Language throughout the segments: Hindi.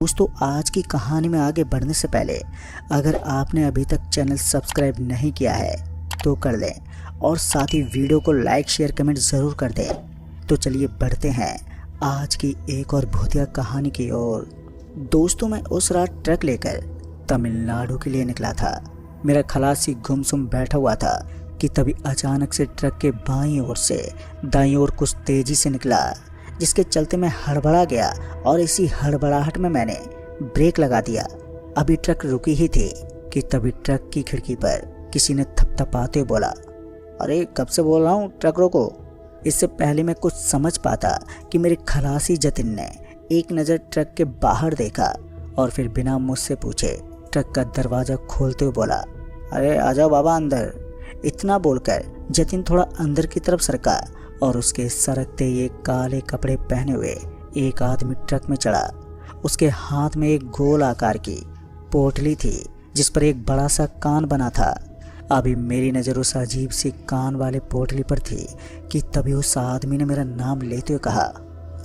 दोस्तों, आज की कहानी में आगे बढ़ने से पहले अगर आपने अभी तक चैनल सब्सक्राइब नहीं किया है तो कर लें और साथ ही वीडियो को लाइक शेयर कमेंट ज़रूर कर दें। तो चलिए बढ़ते हैं आज की एक और भूतिया कहानी की ओर। दोस्तों, मैं उस रात ट्रक लेकर तमिलनाडु के लिए निकला था। मेरा खलासी गुमसुम बैठा हुआ था कि तभी अचानक से ट्रक के बाईं ओर से दाईं ओर कुछ तेज़ी से निकला, जिसके चलते मैं हड़बड़ा गया और इसी हड़बड़ाहट में मैंने ब्रेक लगा दिया। अभी ट्रक रुकी ही थी कि तभी ट्रक की खिड़की पर किसी ने थपथपाते हुए बोला, अरे कब से बोल रहा हूँ ट्रक रोको। इससे पहले मैं कुछ समझ पाता कि मेरे खलासी जतिन ने एक नज़र ट्रक के बाहर देखा और फिर बिना मुझसे पूछे ट्रक का दरवाज़ा खोलते हुए बोला, अरे आ जाओ बाबा अंदर। इतना बोलकर जतिन थोड़ा अंदर की तरफ सरका और उसके सरकते ये काले कपड़े पहने हुए एक आदमी ट्रक में चढ़ा। उसके हाथ में एक गोल आकार की पोटली थी जिस पर एक बड़ा सा कान बना था। अभी मेरी नज़र उस अजीब सी कान वाले पोटली पर थी कि तभी उस आदमी ने मेरा नाम लेते हुए कहा,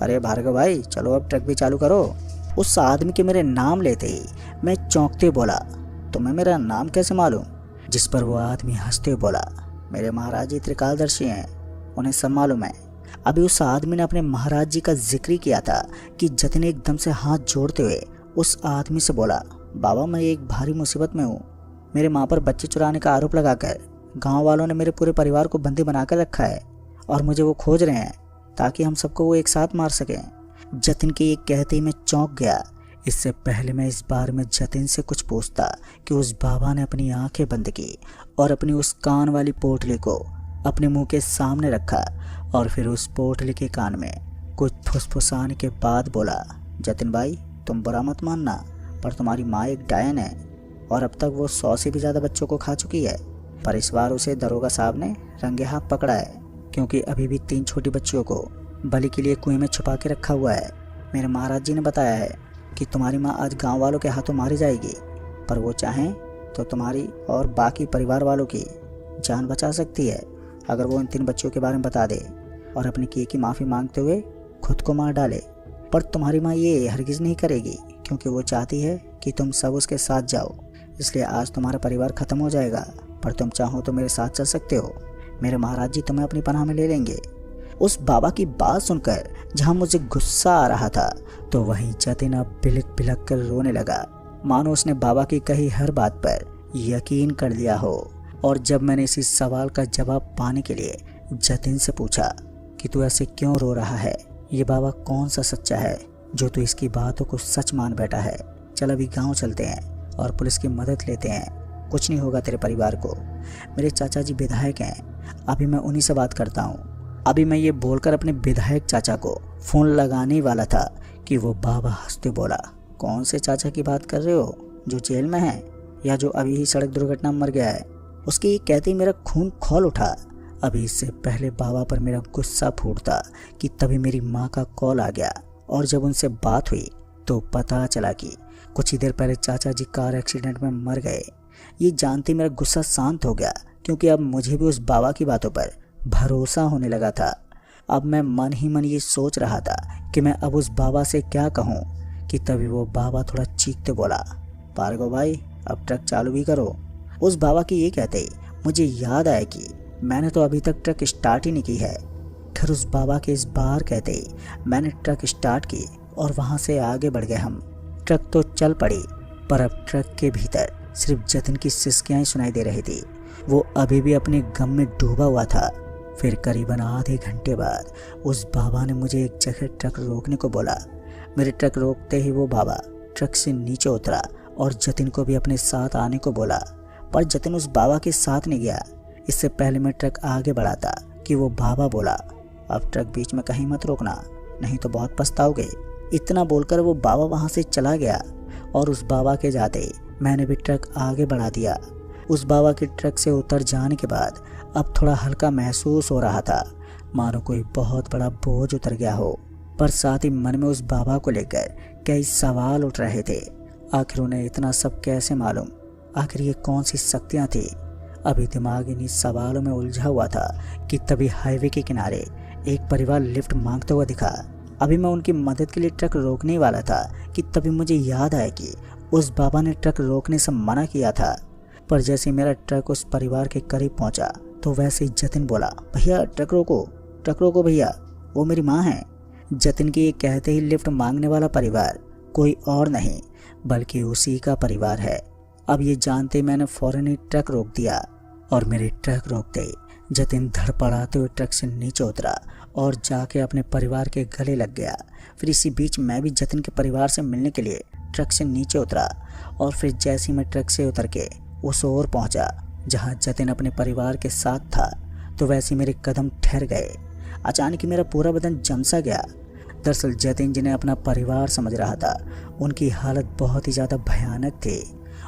अरे भार्गव भाई चलो अब ट्रक भी चालू करो। उस आदमी के मेरे नाम लेते ही मैं चौंकते बोला, तुम्हें मेरा नाम कैसे मालूम? जिस पर वो आदमी हंसते हुए बोला, मेरे महाराज जी त्रिकालदर्शी हैं, उन्हें सब मालूम है। अभी उस आदमी ने अपने महाराज जी का जिक्र किया था कि जतिन एकदम से हाथ जोड़ते हुए उस आदमी से बोला, बाबा मैं एक भारी मुसीबत में हूँ। मेरे माँ पर बच्चे चुराने का आरोप लगाकर गांव वालों ने मेरे पूरे परिवार को बंदी बनाकर रखा है और मुझे वो खोज रहे हैं ताकि हम सबको वो एक साथ मार सकें। जतिन के ये कहते ही मैं चौंक गया। इससे पहले मैं इस बारे में जतिन से कुछ पूछता कि उस बाबा ने अपनी आंखें बंद की और अपनी उस कान वाली पोटली को अपने मुंह के सामने रखा और फिर उस पोटली के कान में कुछ फुसफुसाने के बाद बोला, जतिन भाई तुम बुरा मत मानना, पर तुम्हारी माँ एक डायन है और अब तक वो 100 से भी ज़्यादा बच्चों को खा चुकी है। पर इस बार उसे दरोगा साहब ने रंगे हाथ पकड़ा है क्योंकि अभी भी 3 छोटी बच्चियों को बलि के लिए कुएं में छुपा के रखा हुआ है। मेरे महाराज जी ने बताया है कि तुम्हारी माँ आज गाँव वालों के हाथों मारी जाएगी, पर वो चाहें तो तुम्हारी और बाकी परिवार वालों की जान बचा सकती है अगर वो इन 3 बच्चों के बारे में बता दे और अपने किए की माफ़ी मांगते हुए खुद को मार डाले। पर तुम्हारी माँ ये हरगिज़ नहीं करेगी क्योंकि वो चाहती है कि तुम सब उसके साथ जाओ। इसलिए आज तुम्हारा परिवार ख़त्म हो जाएगा, पर तुम चाहो तो मेरे साथ चल सकते हो। मेरे महाराज जी तुम्हें अपनी पनाह में ले लेंगे। उस बाबा की बात सुनकर जहाँ मुझे गुस्सा आ रहा था तो वहीं जतिन अब बिलक बिलक कर रोने लगा, मानो उसने बाबा की कही हर बात पर यकीन कर लिया हो। और जब मैंने इसी सवाल का जवाब पाने के लिए जतिन से पूछा कि तू ऐसे क्यों रो रहा है, ये बाबा कौन सा सच्चा है जो तू इसकी बातों को सच मान बैठा है। चल अभी गांव चलते हैं और पुलिस की मदद लेते हैं, कुछ नहीं होगा तेरे परिवार को। मेरे चाचा जी विधायक हैं, अभी मैं उन्हीं से बात करता हूँ। अभी मैं ये बोलकर अपने विधायक चाचा को फ़ोन लगाने वाला था कि वो बाबा हंसते बोला, कौन से चाचा की बात कर रहे हो, जो जेल में है या जो अभी ही सड़क दुर्घटना में मर गया है? उसके ये कहते ही मेरा खून खौल उठा। अभी इससे पहले बाबा पर मेरा गुस्सा फूटता कि तभी मेरी माँ का कॉल आ गया और जब उनसे बात हुई तो पता चला कि कुछ ही देर पहले चाचा जी कार एक्सीडेंट में मर गए। ये जानते मेरा गुस्सा शांत हो गया क्योंकि अब मुझे भी उस बाबा की बातों पर भरोसा होने लगा था। अब मैं मन ही मन ये सोच रहा था कि मैं अब उस बाबा से क्या कहूँ कि तभी वो बाबा थोड़ा चीखते बोला, भार्गव भाई अब ट्रक चालू भी करो। उस बाबा की ये कहते ही मुझे याद आया कि मैंने तो अभी तक ट्रक स्टार्ट ही नहीं की है। फिर उस बाबा के इस बार कहते ही मैंने ट्रक स्टार्ट की और वहाँ से आगे बढ़ गए हम। ट्रक तो चल पड़ी, पर अब ट्रक के भीतर सिर्फ जतिन की सिसकियाँ ही सुनाई दे रही थी। वो अभी भी अपने गम में डूबा हुआ था। फिर करीबन आधे घंटे बाद उस बाबा ने मुझे एक जगह ट्रक रोकने को बोला। मेरे ट्रक रोकते ही वो बाबा ट्रक से नीचे उतरा और जतिन को भी अपने साथ आने को बोला, पर जतिन उस बाबा के साथ नहीं गया। इससे पहले मैं ट्रक आगे बढ़ाता कि वो बाबा बोला, अब ट्रक बीच में कहीं मत रोकना, नहीं तो बहुत पछताओगे। इतना बोलकर वो बाबा वहाँ से चला गया और उस बाबा के जाते ही मैंने भी ट्रक आगे बढ़ा दिया। उस बाबा के ट्रक से उतर जाने के बाद अब थोड़ा हल्का महसूस हो रहा था, मानो कोई बहुत बड़ा बोझ उतर गया हो। पर साथ ही मन में उस बाबा को लेकर कई सवाल उठ रहे थे। आखिर उन्हें इतना सब कैसे मालूम? आखिर ये कौन सी शक्तियाँ थी? अभी दिमाग इन्हीं सवालों में उलझा हुआ था कि तभी हाईवे के किनारे एक परिवार लिफ्ट मांगता हुआ दिखा। अभी मैं उनकी मदद के लिए ट्रक रोकने ही वाला था कि तभी मुझे याद आया कि उस बाबा ने ट्रक रोकने से मना किया था। पर जैसे मेरा ट्रक उस परिवार के करीब पहुंचा तो वैसे ही जतिन बोला, भैया ट्रक रोको भैया, वो मेरी माँ है। जतिन की ये कहते ही लिफ्ट मांगने वाला परिवार कोई और नहीं बल्कि उसी का परिवार है। अब ये जानते मैंने फौरन ही ट्रक रोक दिया और मेरे ट्रक रोकते ही जतिन धड़पड़ाते हुए ट्रक से नीचे उतरा और जाके अपने परिवार के गले लग गया। फिर इसी बीच मैं भी जतिन के परिवार से मिलने के लिए ट्रक से नीचे उतरा और फिर जैसे ही मैं ट्रक से उतर के उस ओर पहुंचा जहां जतिन अपने परिवार के साथ था तो वैसे मेरे कदम ठहर गए। अचानक ही मेरा पूरा बदन जमसा गया। दरअसल जतिन जिन्हें अपना परिवार समझ रहा था उनकी हालत बहुत ही ज़्यादा भयानक थी।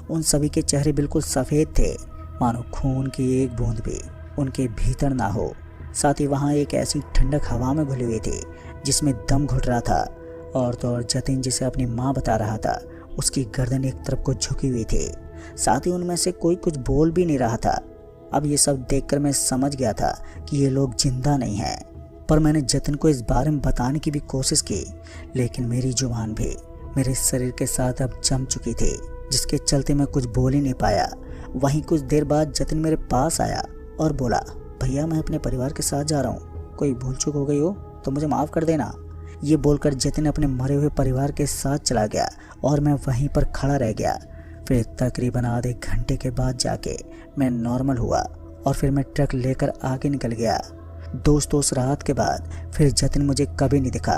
उन सभी के चेहरे बिल्कुल सफ़ेद थे, मानो खून की एक बूंद भी उनके भीतर ना हो। साथ ही वहाँ एक ऐसी ठंडक हवा में घुली हुई थी जिसमें दम घुट रहा था। और तो और जतिन जिसे अपनी माँ बता रहा था उसकी गर्दन एक तरफ को झुकी हुई थी। साथ ही उनमें से कोई कुछ बोल भी नहीं रहा था। अब ये सब देखकर मैं समझ गया था कि ये लोग जिंदा नहीं हैं। पर मैंने जतिन को इस बारे में बताने की भी कोशिश की, लेकिन मेरी जुबान भी मेरे शरीर के साथ अब जम चुकी थी, जिसके चलते मैं कुछ बोल ही नहीं पाया। वहीं कुछ देर बाद जतिन मेरे पास आया और बोला, भैया मैं अपने परिवार के साथ जा रहा हूँ, कोई भूल चूक हो गई हो तो मुझे माफ़ कर देना। ये बोलकर जतिन अपने मरे हुए परिवार के साथ चला गया और मैं वहीं पर खड़ा रह गया। फिर तकरीबन आधे घंटे के बाद जाके मैं नॉर्मल हुआ और फिर मैं ट्रक लेकर आगे निकल गया। दोस्तों उस रात के बाद फिर जतिन मुझे कभी नहीं दिखा।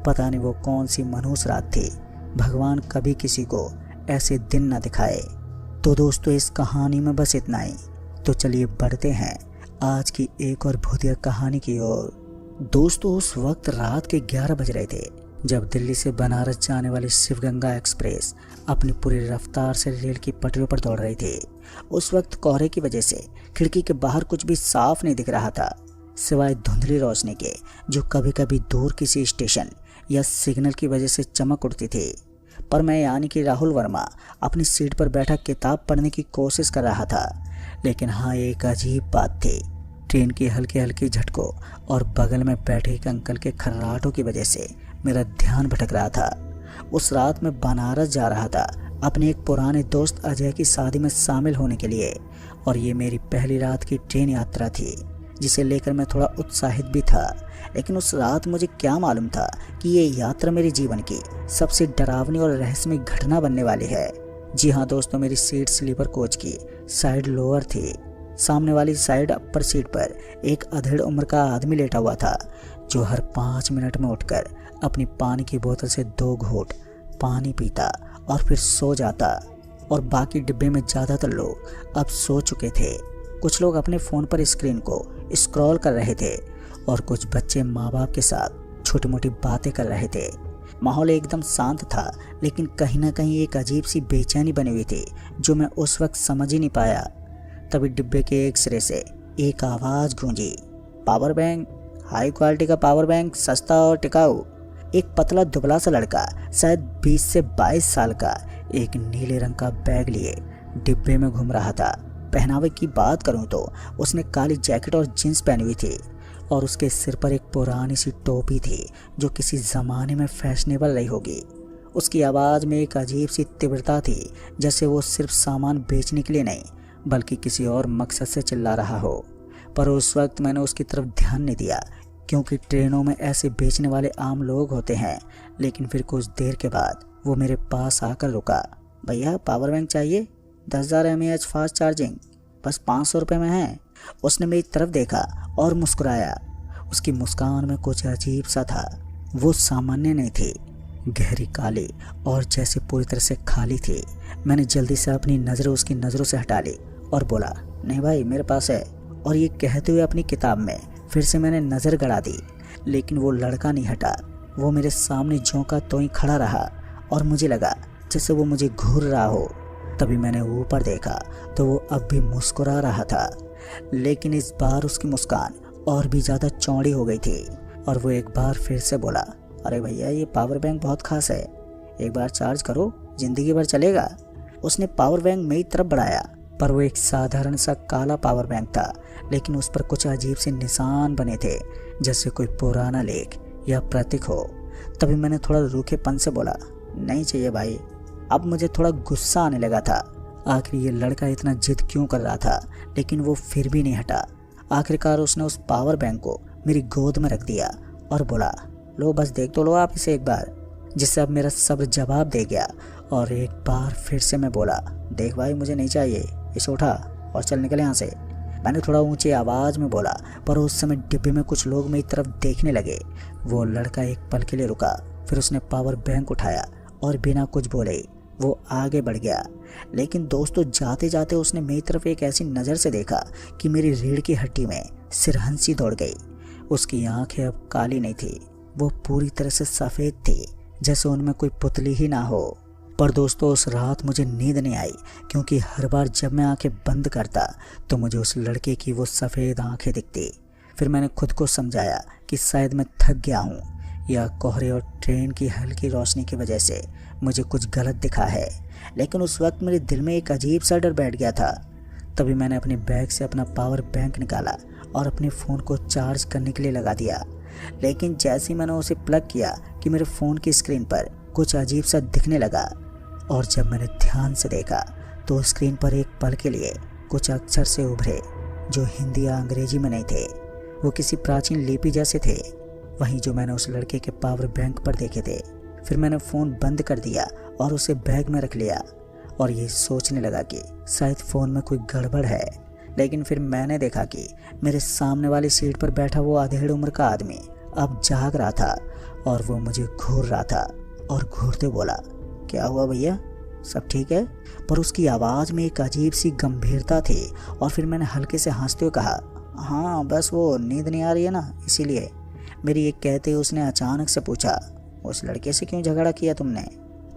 पता नहीं वो कौन सी मनहूस रात थी। भगवान कभी किसी को ऐसे दिन न दिखाए। तो दोस्तों इस कहानी में बस इतना ही। तो चलिए बढ़ते हैं आज की एक और भूतिया कहानी की ओर। दोस्तों उस वक्त रात के 11 बज रहे थे जब दिल्ली से बनारस जाने वाली शिवगंगा एक्सप्रेस अपनी पूरी रफ्तार से रेल की पटरियों पर दौड़ रही थी। उस वक्त कोहरे की वजह से खिड़की के बाहर कुछ भी साफ नहीं दिख रहा था, सिवाय धुंधली रोशनी के जो कभी कभी दूर किसी स्टेशन या सिग्नल की वजह से चमक उठती थी। पर मैं यानी कि राहुल वर्मा अपनी सीट पर बैठा किताब पढ़ने की कोशिश कर रहा था। लेकिन हाँ एक अजीब बात थी, ट्रेन की हल्की हल्की झटकों और बगल में बैठे एक अंकल के खर्राटों की वजह से मेरा ध्यान भटक रहा था। उस रात मैं बनारस जा रहा था अपने एक पुराने दोस्त अजय की शादी में शामिल होने के लिए, और ये मेरी पहली रात की ट्रेन यात्रा थी जिसे लेकर मैं थोड़ा उत्साहित भी था। लेकिन उस रात मुझे क्या मालूम था कि ये यात्रा मेरे जीवन की सबसे डरावनी और रहस्यमय घटना बनने वाली है। जी हाँ दोस्तों, मेरी सीट स्लीपर कोच की साइड लोअर थी। सामने वाली साइड अपर सीट पर एक अधेड़ उम्र का आदमी लेटा हुआ था जो हर 5 मिनट में उठकर अपनी पानी की बोतल से 2 घूंट पानी पीता और फिर सो जाता। और बाकी डिब्बे में ज़्यादातर लोग अब सो चुके थे। कुछ लोग अपने फ़ोन पर स्क्रीन को स्क्रॉल कर रहे थे और कुछ बच्चे माँ बाप के साथ छोटी मोटी बातें कर रहे थे। माहौल एकदम शांत था, लेकिन कहीं ना कहीं एक अजीब सी बेचैनी बनी हुई थी जो मैं उस वक्त समझ ही नहीं पाया। तभी डिब्बे के एक सिरे से एक आवाज़ गूंजी, पावर बैंक, हाई क्वालिटी का पावर बैंक, सस्ता और टिकाऊ। एक पतला दुबला सा लड़का शायद 20 से 22 साल का एक नीले रंग का बैग लिए डिब्बे में घूम रहा था। पहनावे की बात करूं तो उसने काली जैकेट और जींस पहनी हुई थी और उसके सिर पर एक पुरानी सी टोपी थी जो किसी ज़माने में फैशनेबल रही होगी। उसकी आवाज़ में एक अजीब सी तीव्रता थी, जैसे वो सिर्फ सामान बेचने के लिए नहीं बल्कि किसी और मकसद से चिल्ला रहा हो। पर उस वक्त मैंने उसकी तरफ ध्यान नहीं दिया क्योंकि ट्रेनों में ऐसे बेचने वाले आम लोग होते हैं। लेकिन फिर कुछ देर के बाद वो मेरे पास आकर रुका। भैया पावर बैंक चाहिए, 10,000 mAh फास्ट चार्जिंग, बस 500 रुपये में है। उसने मेरी तरफ देखा और मुस्कुराया। उसकी मुस्कान में कुछ अजीब सा था। वो सामान्य नहीं थी, गहरी काली और जैसे पूरी तरह से खाली थी। मैंने जल्दी से अपनी नज़रें उसकी नज़रों से हटा ली और बोला, नहीं भाई मेरे पास है। और ये कहते हुए अपनी किताब में फिर से मैंने नज़र गड़ा दी, लेकिन वो लड़का नहीं हटा। वो मेरे सामने झोंका तो ही खड़ा रहा और मुझे लगा जैसे वो मुझे घूर रहा हो। तभी मैंने ऊपर देखा तो वो अब भी मुस्कुरा रहा था, लेकिन इस बार उसकी मुस्कान और भी ज़्यादा चौड़ी हो गई थी। और वो एक बार फिर से बोला, अरे भैया ये पावर बैंक बहुत खास है, एक बार चार्ज करो, ज़िंदगी भर चलेगा। उसने पावर बैंक मेरी तरफ बढ़ाया, पर वो एक साधारण सा काला पावर बैंक था, लेकिन उस पर कुछ अजीब से निशान बने थे, जैसे कोई पुराना लेख या प्रतीक हो। तभी मैंने थोड़ा रूखेपन से बोला, नहीं चाहिए भाई। अब मुझे थोड़ा गुस्सा आने लगा था। आखिर ये लड़का इतना जिद क्यों कर रहा था, लेकिन वो फिर भी नहीं हटा। आखिरकार उसने उस पावर बैंक को मेरी गोद में रख दिया और बोला, लो बस देख तो लो आप इसे एक बार। जिससे अब मेरा सब्र जवाब दे गया और एक बार फिर से मैं बोला, देख भाई मुझे नहीं चाहिए, इसे उठा और चल निकल यहाँ से। मैंने थोड़ा ऊंची आवाज़ में बोला, पर उस समय डिब्बे में कुछ लोग मेरी तरफ देखने लगे। वो लड़का एक पल के लिए रुका, फिर उसने पावर बैंक उठाया और बिना कुछ बोले वो आगे बढ़ गया। लेकिन दोस्तों, जाते जाते उसने मेरी तरफ एक ऐसी नज़र से देखा कि मेरी रीढ़ की हड्डी में सिरहंसी दौड़ गई। उसकी आंखें अब काली नहीं थी, वो पूरी तरह से सफ़ेद थी, जैसे उनमें कोई पुतली ही ना हो। पर दोस्तों, उस रात मुझे नींद नहीं आई, क्योंकि हर बार जब मैं आंखें बंद करता तो मुझे उस लड़के की वो सफ़ेद आंखें दिखती। फिर मैंने खुद को समझाया कि शायद मैं थक गया हूँ, या कोहरे और ट्रेन की हल्की रोशनी की वजह से मुझे कुछ गलत दिखा है। लेकिन उस वक्त मेरे दिल में एक अजीब सा डर बैठ गया था। तभी मैंने अपने बैग से अपना पावर बैंक निकाला और अपने फ़ोन को चार्ज करने के लिए लगा दिया। लेकिन जैसे ही मैंने उसे प्लग किया कि मेरे फ़ोन की स्क्रीन पर कुछ अजीब सा दिखने लगा, और जब मैंने ध्यान से देखा तो स्क्रीन पर एक पल के लिए कुछ अक्षर से उभरे, जो हिंदी या अंग्रेजी में नहीं थे। वो किसी प्राचीन लिपि जैसे थे, वहीं जो मैंने उस लड़के के पावर बैंक पर देखे थे। फिर मैंने फ़ोन बंद कर दिया और उसे बैग में रख लिया और ये सोचने लगा कि शायद फ़ोन में कोई गड़बड़ है। लेकिन फिर मैंने देखा कि मेरे सामने वाली सीट पर बैठा वो अधेड़ उम्र का आदमी अब जाग रहा था और वो मुझे घूर रहा था और घूरते बोला, क्या हुआ भैया, सब ठीक है? पर उसकी आवाज़ में एक अजीब सी गंभीरता थी। और फिर मैंने हल्के से हंसते हुए कहा, हाँ बस वो नींद नहीं आ रही है ना, इसीलिए। मेरी एक कहते ही उसने अचानक से पूछा, उस लड़के से क्यों झगड़ा किया तुमने?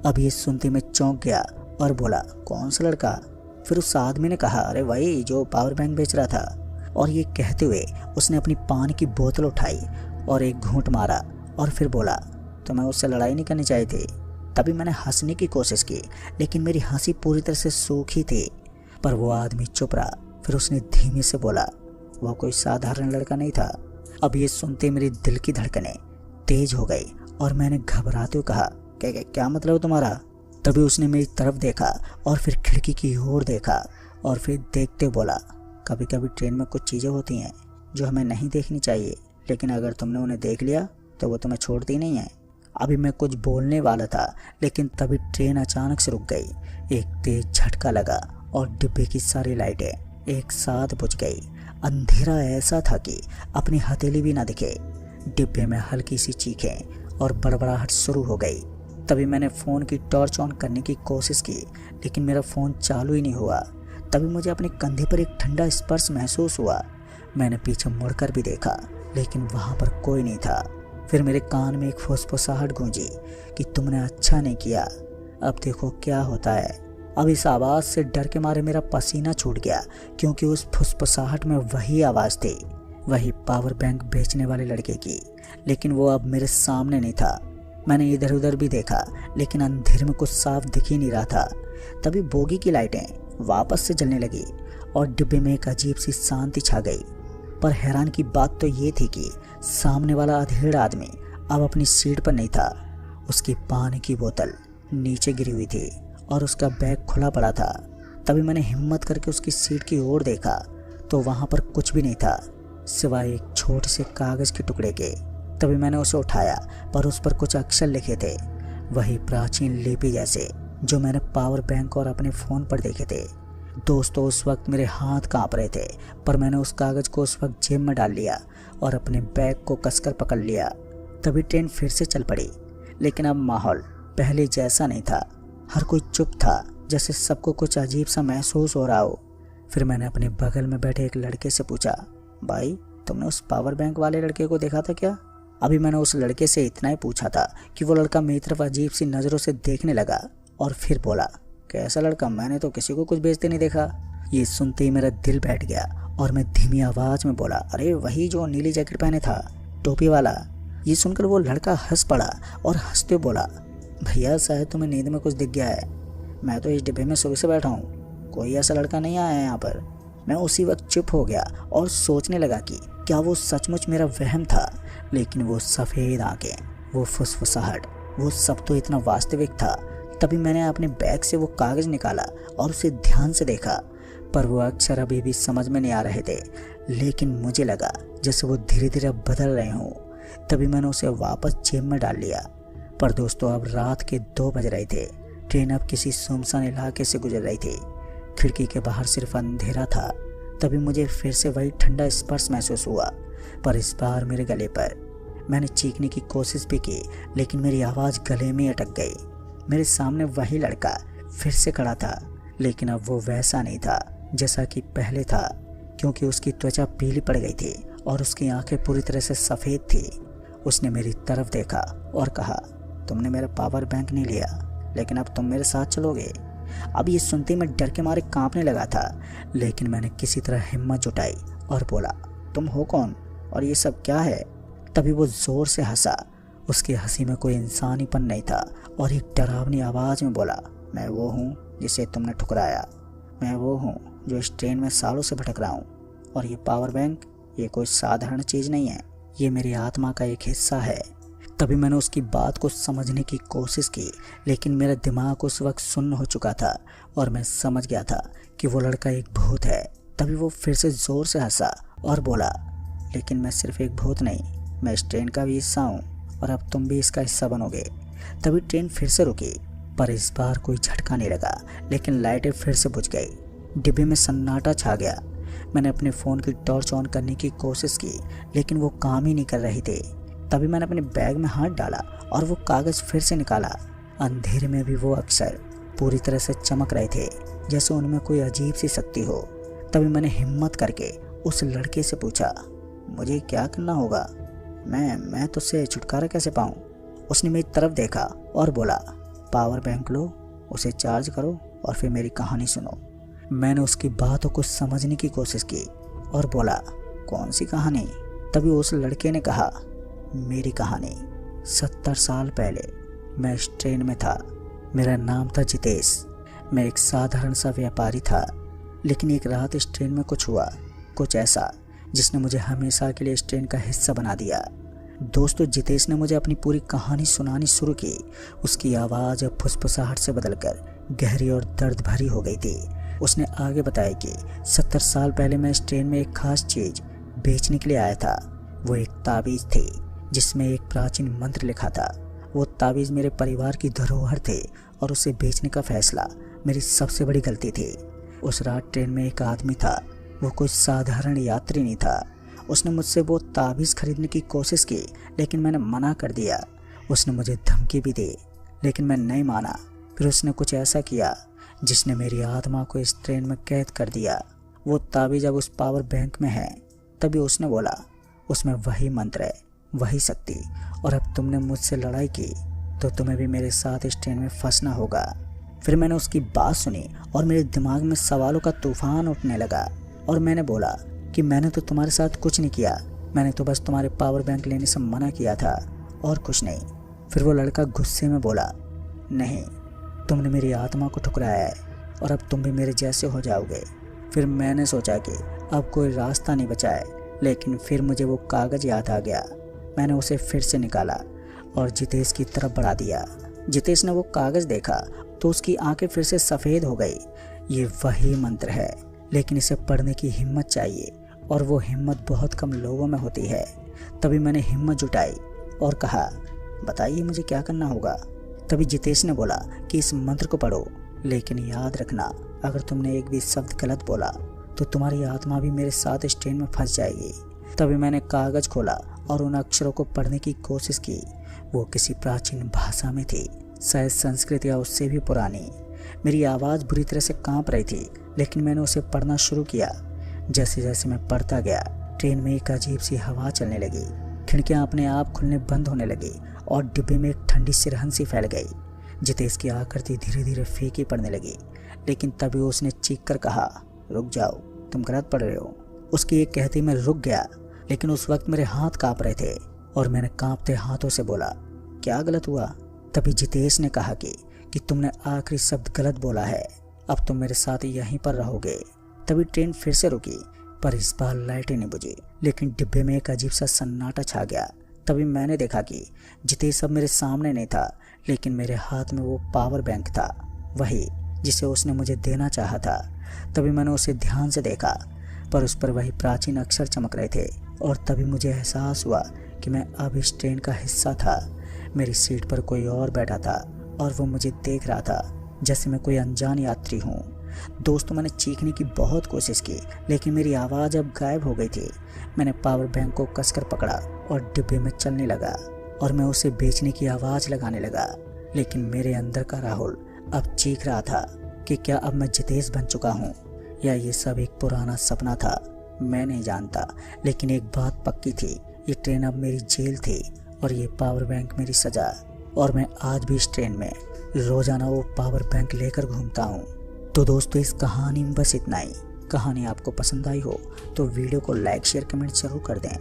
अब ये सुनते मैं चौंक गया और बोला, कौन सा लड़का? फिर उस आदमी ने कहा, अरे वही जो पावर बैंक बेच रहा था। और ये कहते हुए उसने अपनी पानी की बोतल उठाई और एक घूंट मारा और फिर बोला, तुम्हें उससे लड़ाई नहीं करनी चाहिए थी। तभी मैंने हंसने की कोशिश की, लेकिन मेरी हंसी पूरी तरह से सूखी थी। पर वो आदमी चुप रहा। फिर उसने धीमे से बोला, वो कोई साधारण लड़का नहीं था। अब ये सुनते मेरे दिल की धड़कनें तेज हो गई और मैंने घबराते हुए कहा, क्या मतलब तुम्हारा? तभी उसने मेरी तरफ देखा और फिर खिड़की की ओर देखा और फिर देखते बोला, कभी कभी ट्रेन में कुछ चीज़ें होती हैं जो हमें नहीं देखनी चाहिए, लेकिन अगर तुमने उन्हें देख लिया तो वो तुम्हें छोड़ती नहीं है। अभी मैं कुछ बोलने वाला था, लेकिन तभी ट्रेन अचानक से रुक गई। एक तेज झटका लगा और डिब्बे की सारी लाइटें एक साथ बुझ गई। अंधेरा ऐसा था कि अपनी हथेली भी ना दिखे। डिब्बे में हल्की सी चीखें और बड़बड़ाहट शुरू हो गई। तभी मैंने फ़ोन की टॉर्च ऑन करने की कोशिश की, लेकिन मेरा फ़ोन चालू ही नहीं हुआ। तभी मुझे अपने कंधे पर एक ठंडा स्पर्श महसूस हुआ। मैंने पीछे मुड़कर भी देखा, लेकिन वहाँ पर कोई नहीं था। फिर मेरे कान में एक फुसफुसाहट गूंजी कि तुमने अच्छा नहीं किया, अब देखो क्या होता है। अब इस आवाज़ से डर के मारे मेरा पसीना छूट गया, क्योंकि उस फुसफुसाहट में वही आवाज़ थी, वही पावर बैंक बेचने वाले लड़के की। लेकिन वो अब मेरे सामने नहीं था। मैंने इधर उधर भी देखा, लेकिन अंधेरे में कुछ साफ दिख ही नहीं रहा था। तभी बोगी की लाइटें वापस से जलने लगी और डिब्बे में एक अजीब सी शांति छा गई। पर हैरान की बात तो ये थी कि सामने वाला अधेड़ आदमी अब अपनी सीट पर नहीं था। उसकी पानी की बोतल नीचे गिरी हुई थी और उसका बैग खुला पड़ा था। तभी मैंने हिम्मत करके उसकी सीट की ओर देखा तो वहाँ पर कुछ भी नहीं था, सिवाय एक छोटे से कागज़ के टुकड़े के। तभी मैंने उसे उठाया, पर उस पर कुछ अक्षर लिखे थे, वही प्राचीन लिपि जैसे जो मैंने पावर बैंक और अपने फ़ोन पर देखे थे। दोस्तों, उस वक्त मेरे हाथ कांप रहे थे, पर मैंने उस कागज़ को उस वक्त जेब में डाल लिया और अपने बैग को कसकर पकड़ लिया। तभी ट्रेन फिर से चल पड़ी, लेकिन अब माहौल पहले जैसा नहीं था। हर कोई चुप था, जैसे सबको कुछ अजीब सा महसूस हो रहा हो। फिर मैंने अपने बगल में बैठे एक लड़के से पूछा, भाई तुमने उस पावर बैंक वाले लड़के को देखा था क्या? अभी मैंने उस लड़के से इतना ही पूछा था कि वो लड़का मेरी तरफ अजीब सी नज़रों से देखने लगा और फिर बोला, कैसा लड़का? मैंने तो किसी को कुछ बेचते नहीं देखा। ये सुनते ही मेरा दिल बैठ गया और मैं धीमी आवाज़ में बोला, अरे वही जो नीली जैकेट पहने था, टोपी वाला। ये सुनकर वो लड़का हंस पड़ा और हंसते बोला, भैया शायद तुम्हें नींद में कुछ दिख गया है, मैं तो इस डिब्बे में सुबह से बैठा हूँ, कोई ऐसा लड़का नहीं आया है यहाँ पर। मैं उसी वक्त चुप हो गया और सोचने लगा कि क्या वो सचमुच मेरा वहम था। लेकिन वो सफ़ेद आंखें वो फुसफुसाहट, वो सब तो इतना वास्तविक था। तभी मैंने अपने बैग से वो कागज़ निकाला और उसे ध्यान से देखा, पर वो अक्षर अभी भी समझ में नहीं आ रहे थे। लेकिन मुझे लगा जैसे वो धीरे धीरे बदल रहे हों। तभी मैंने उसे वापस जेब में डाल लिया। पर दोस्तों, अब रात के 2 बज रहे थे। ट्रेन अब किसी सुनसान इलाके से गुजर रही थी। खिड़की के बाहर सिर्फ अंधेरा था। तभी मुझे फिर से वही ठंडा स्पर्श महसूस हुआ, पर इस बार मेरे गले पर। मैंने चीखने की कोशिश भी की, लेकिन मेरी आवाज़ गले में अटक गई। मेरे सामने वही लड़का फिर से खड़ा था, लेकिन अब वो वैसा नहीं था जैसा कि पहले था, क्योंकि उसकी त्वचा पीली पड़ गई थी और उसकी आंखें पूरी तरह से सफ़ेद थी। उसने मेरी तरफ देखा और कहा, तुमने मेरा पावर बैंक नहीं लिया, लेकिन अब तुम मेरे साथ चलोगे। अब ये सुनते ही मैं डर के मारे कांपने लगा था, लेकिन मैंने किसी तरह हिम्मत जुटाई और बोला, तुम हो कौन और ये सब क्या है? तभी वो ज़ोर से हंसा। उसकी हंसी में कोई इंसानीपन नहीं था और एक डरावनी आवाज़ में बोला, मैं वो हूँ जिसे तुमने ठुकराया। मैं वो हूँ जो इस ट्रेन में सालों से भटक रहा हूँ। और ये पावर बैंक, ये कोई साधारण चीज़ नहीं है, ये मेरी आत्मा का एक हिस्सा है। तभी मैंने उसकी बात को समझने की कोशिश की, लेकिन मेरा दिमाग उस वक्त सुन्न हो चुका था और मैं समझ गया था कि वो लड़का एक भूत है। तभी वो फिर से ज़ोर से हंसा और बोला, लेकिन मैं सिर्फ एक भूत नहीं, मैं इस ट्रेन का भी हिस्सा हूँ और अब तुम भी इसका हिस्सा बनोगे। तभी ट्रेन फिर से रुकी, पर इस बार कोई झटका नहीं लगा, लेकिन लाइटें फिर से बुझ गई। डिब्बे में सन्नाटा छा गया। मैंने अपने फ़ोन की टॉर्च ऑन करने की कोशिश की, लेकिन वो काम ही नहीं कर रही थी। तभी मैंने अपने बैग में हाथ डाला और वो कागज़ फिर से निकाला। अंधेरे में भी वो अक्षर पूरी तरह से चमक रहे थे, जैसे उनमें कोई अजीब सी शक्ति हो। तभी मैंने हिम्मत करके उस लड़के से पूछा, मुझे क्या करना होगा? मैं तुझसे छुटकारा कैसे पाऊँ? उसने मेरी तरफ देखा और बोला, पावर बैंक लो, उसे चार्ज करो और फिर मेरी कहानी सुनो। मैंने उसकी बातों को समझने की कोशिश की और बोला, कौन सी कहानी? तभी उस लड़के ने कहा, मेरी कहानी। 70 साल पहले मैं इस ट्रेन में था। मेरा नाम था जितेश। मैं एक साधारण सा व्यापारी था, लेकिन एक रात इस ट्रेन में कुछ हुआ, कुछ ऐसा जिसने मुझे हमेशा के लिए इस ट्रेन का हिस्सा बना दिया। दोस्तों, जितेश ने मुझे अपनी पूरी कहानी सुनानी शुरू की। उसकी आवाज़ अब फुसफुसाहट से बदलकर गहरी और दर्द भरी हो गई थी। उसने आगे बताया कि 70 साल पहले मैं इस ट्रेन में एक खास चीज़ बेचने के लिए आया था। वो एक ताबीज़ थी जिसमें एक प्राचीन मंत्र लिखा था। वो ताबीज़ मेरे परिवार की धरोहर थे और उसे बेचने का फैसला मेरी सबसे बड़ी गलती थी। उस रात ट्रेन में एक आदमी था। वो कोई साधारण यात्री नहीं था। उसने मुझसे वो ताबीज़ खरीदने की कोशिश की, लेकिन मैंने मना कर दिया। उसने मुझे धमकी भी दी, लेकिन मैं नहीं माना। फिर उसने कुछ ऐसा किया जिसने मेरी आत्मा को इस ट्रेन में कैद कर दिया। वो ताबीज़ अब उस पावर बैंक में है। तभी उसने बोला, उसमें वही मंत्र है, वही शक्ति, और अब तुमने मुझसे लड़ाई की तो तुम्हें भी मेरे साथ इस ट्रेन में फंसना होगा। फिर मैंने उसकी बात सुनी और मेरे दिमाग में सवालों का तूफान उठने लगा और मैंने बोला कि मैंने तो तुम्हारे साथ कुछ नहीं किया, मैंने तो बस तुम्हारे पावर बैंक लेने से मना किया था और कुछ नहीं। फिर वो लड़का गुस्से में बोला, नहीं, तुमने मेरी आत्मा को ठुकराया है और अब तुम भी मेरे जैसे हो जाओगे। फिर मैंने सोचा कि अब कोई रास्ता नहीं बचा है, लेकिन फिर मुझे वो कागज़ याद आ गया। मैंने उसे फिर से निकाला और जितेश की तरफ बढ़ा दिया। जितेश ने वो कागज़ देखा तो उसकी आंखें फिर से सफ़ेद हो गई। ये वही मंत्र है, लेकिन इसे पढ़ने की हिम्मत चाहिए और वो हिम्मत बहुत कम लोगों में होती है। तभी मैंने हिम्मत जुटाई और कहा, बताइए मुझे क्या करना होगा। तभी जितेश ने बोला कि इस मंत्र को पढ़ो, लेकिन याद रखना, अगर तुमने एक भी शब्द गलत बोला तो तुम्हारी आत्मा भी मेरे साथ इस ट्रेन में फंस जाएगी। तभी मैंने कागज़ खोला और उन अक्षरों को पढ़ने की कोशिश की। वो किसी प्राचीन भाषा में थी, शायद संस्कृत या उससे भी पुरानी। मेरी आवाज़ बुरी तरह से कांप रही थी, लेकिन मैंने उसे पढ़ना शुरू किया। जैसे जैसे मैं पढ़ता गया, ट्रेन में एक अजीब सी हवा चलने लगी। खिड़कियाँ अपने आप खुलने बंद होने लगी और डिब्बे में एक ठंडी सिरहन सी फैल गई। जितेश की आकृति धीरे धीरे फीकी पड़ने लगी, लेकिन तभी उसने चीख कर कहा, रुक जाओ, तुम गलत पढ़ रहे हो। उसकी एक कहते मैं रुक गया, लेकिन उस वक्त मेरे हाथ काँप रहे थे और मैंने कांपते हाथों से बोला, क्या गलत हुआ? तभी जितेश ने कहा कि तुमने आखिरी शब्द गलत बोला है, अब तुम मेरे साथ यहीं पर रहोगे। तभी ट्रेन फिर से रुकी, पर इस बार लाइटें नहीं बुझी, लेकिन डिब्बे में एक अजीब सा सन्नाटा छा गया। तभी मैंने देखा कि जितेश अब मेरे सामने नहीं था, लेकिन मेरे हाथ में वो पावर बैंक था, वही जिसे उसने मुझे देना चाहा था। तभी मैंने उसे ध्यान से देखा, पर उस पर वही प्राचीन अक्षर चमक रहे थे। और तभी मुझे एहसास हुआ कि मैं अब इस ट्रेन का हिस्सा था। मेरी सीट पर कोई और बैठा था और वो मुझे देख रहा था जैसे मैं कोई अनजान यात्री हूँ। दोस्तों, मैंने चीखने की बहुत कोशिश की, लेकिन मेरी आवाज़ अब गायब हो गई थी। मैंने पावर बैंक को कसकर पकड़ा और डिब्बे में चलने लगा और मैं उसे बेचने की आवाज़ लगाने लगा। लेकिन मेरे अंदर का राहुल अब चीख रहा था कि क्या अब मैं जितेश बन चुका हूँ या ये सब एक पुराना सपना था। मैं नहीं जानता, लेकिन एक बात पक्की थी, ये ट्रेन अब मेरी जेल थी और ये पावर बैंक मेरी सजा। और मैं आज भी इस ट्रेन में रोजाना वो पावर बैंक लेकर घूमता हूँ। तो दोस्तों, इस कहानी में बस इतना ही। कहानी आपको पसंद आई हो तो वीडियो को लाइक शेयर कमेंट जरूर कर दें।